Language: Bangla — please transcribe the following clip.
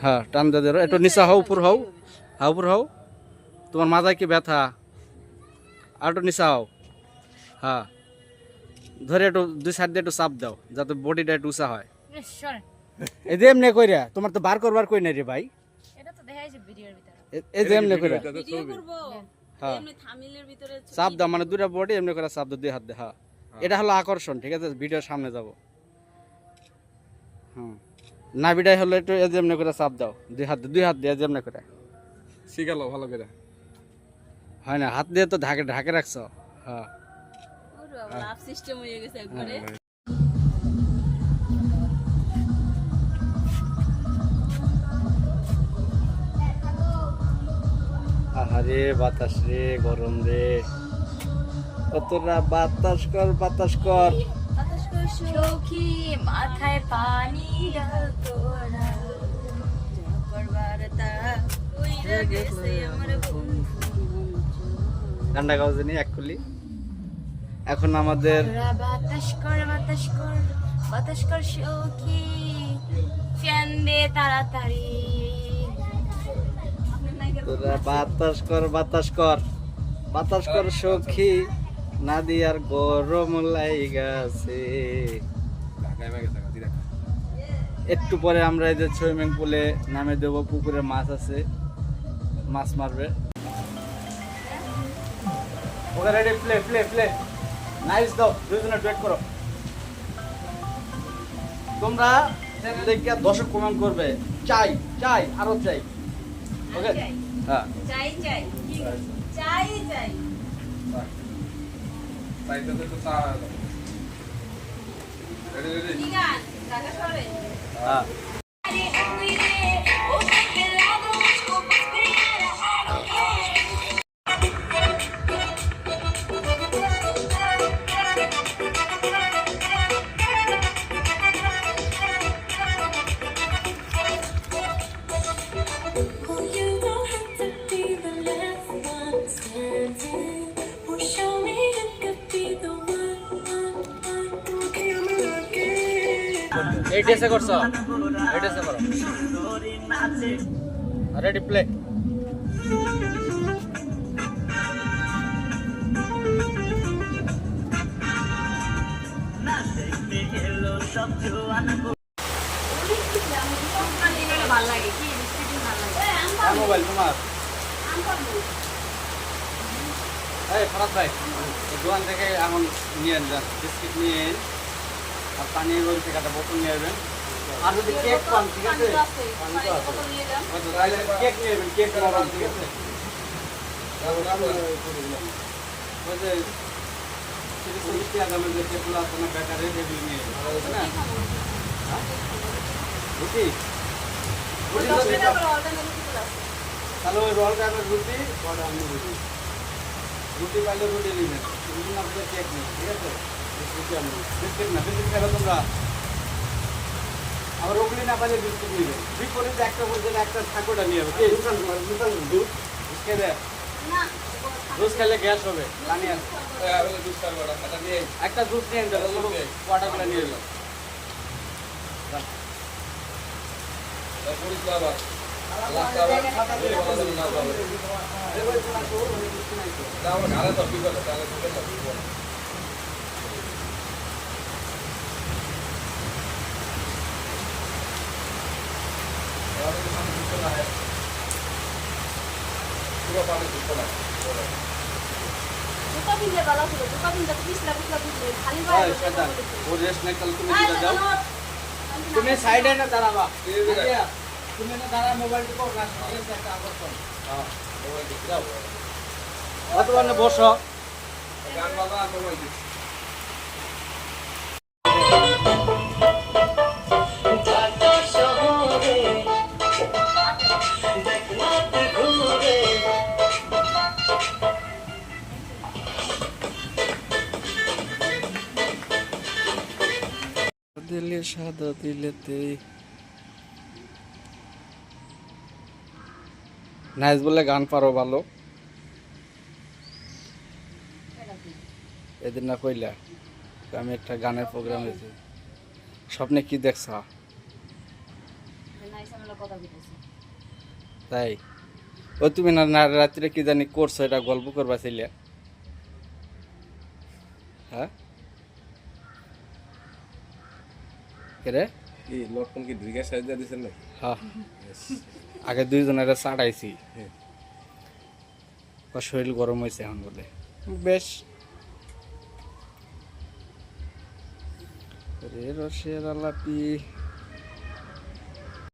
হ্যাঁ টান দিয়ে ধরো, একটু নিচা হও, উপর হও, হ্যাঁ উপর হও। তোমার মাথায় কি ব্যথা? আর একটু নিচা হও, হ্যাঁ ধরে একটু দুই সাইড দিয়ে একটু চাপ দাও যাতে বডিটা একটু উঁচা হয়। এই যে এমনি কইরা, তোমার তো বার করবার কই নাই রে ভাই, এই যে এমনি কইরা হ্যাঁ চাপ দাও, মানে দুটা বডি এমনি করে চাপ দাও দুই হাত দিয়ে। হ্যাঁ এটা হলো আকর্ষণ, ঠিক আছে, ভিডিওর সামনে যাব। হুম নাভিটাই হলো একটু এই যে এমনি করে চাপ দাও দুই হাত দিয়ে যেমনি করে। শিখালো ভালো করে। হয় না, হাত দিয়ে তো ঢাকে ঢাকে রাখছো। হ্যাঁ লাভ সিস্টেম হয়ে গেছে একবারে। আহারে বাতাস রে, গরম রে, কতটা বাতাস কর বাতাস কর। সখী মাথায় পানি ডাল তোরা করবার তারা কইরা গেছে আমার বন্ধু। ঠান্ডা গাও জানি এক খুলি। এখন আমাদের বাতাস কর বাতাস কর বাতাস কর সখী ফ্যান দে তাড়াতাড়ি। তোরা বাতাস কর বাতাস কর বাতাস কর সখী, নাদিয়ার গরম লাইগাছে। একটু পরে আমরা এই যে সুইমিং পুলে নামে দেবো, পুকুরে মাছ আছে, মাছ মারবে। Okay ready, play play play, nice দাও, দুজনে ডুয়েট করো। তোমরা দেখে দর্শক কমেন্ট করবে, চাই চাই আরো চাই। ওকে হ্যাঁ চাই চাই চাই চাই সাইডটাতে তো চা রেডি রেডি। কি গান কাকা করে হ্যাঁ এইটাসে করছো, এইটাসে করো। Ready play. ভালো লাগে কি বিস্কিট ভালো লাগে মোবাইল তোমার এই ফরাদ ভাই, দোকান থেকে এখন নিয়ে যান, বিস্কিট নিয়ে আর পানির ওই থেকে একটা বোতল নিয়ে আসবেন। আর যদি কেক পান, ঠিক আছে, কেক নিয়ে আসবেন, কেক পান, ঠিক আছে। ওই যে তিরিশ আগামের যে কেকগুলো আছে না বেকারে, সেগুলো নিয়ে আসবেন না। রুটি রুটি তাহলে ওই রোল টাইপের রুটি, রুটি পাইলে রুটি নেবেন, আপনাদের কেক নেই, ঠিক আছে। বিস্কিট না, বিস্কিট খেলো তোমরা, আবার ওগুলি না পাইলে বিস্কিট নিবে। বিপরীতে একটা বলছে একটা ঠাকুরটা নিয়ে যাবে, দুধ খেয়ে জুস খেলে গ্যাস হবে, পানি আছে, একটা জুস নিয়ে যাবে, ওয়াটারগুলো নিয়ে এলো। দুটো দিলে ভালো ছিল, দুটো দিন যাতে পিছলা পিছলা বুঝলে খালি বাইরে ও রেস্ট নেই, তাহলে তুমি চলে যাও। তুমি সাইডে না দাঁড়াবা, তুমি না দাঁড়া, মোবাইল টিপো, একটা আকর্ষণ। হ্যাঁ মোবাইল টিপে যাও, অথবা বসো, গান বাজা মোবাইল টিপে। দিলে সাদা দিলেতে নাইস বলে গান পারো ভালো, এদিন না কইলা আমি একটা গানের প্রোগ্রাম হয়েছে। স্বপ্নে কি দেখছ? না এসে আমরা কথা বলতেছি তাই ও তুমি না না রাত্রে কি জানি করছো এটা গল্প করবা ছিলে হ্যাঁ কে রে কি লটকন কি ঢুকে সাইজ দিছেন না হ্যাঁ আগে দুইজনের চাটাইছি হ্যাঁ। ওর শরীর গরম হয়েছে এখন বলে বেশ রে রসের আলাপি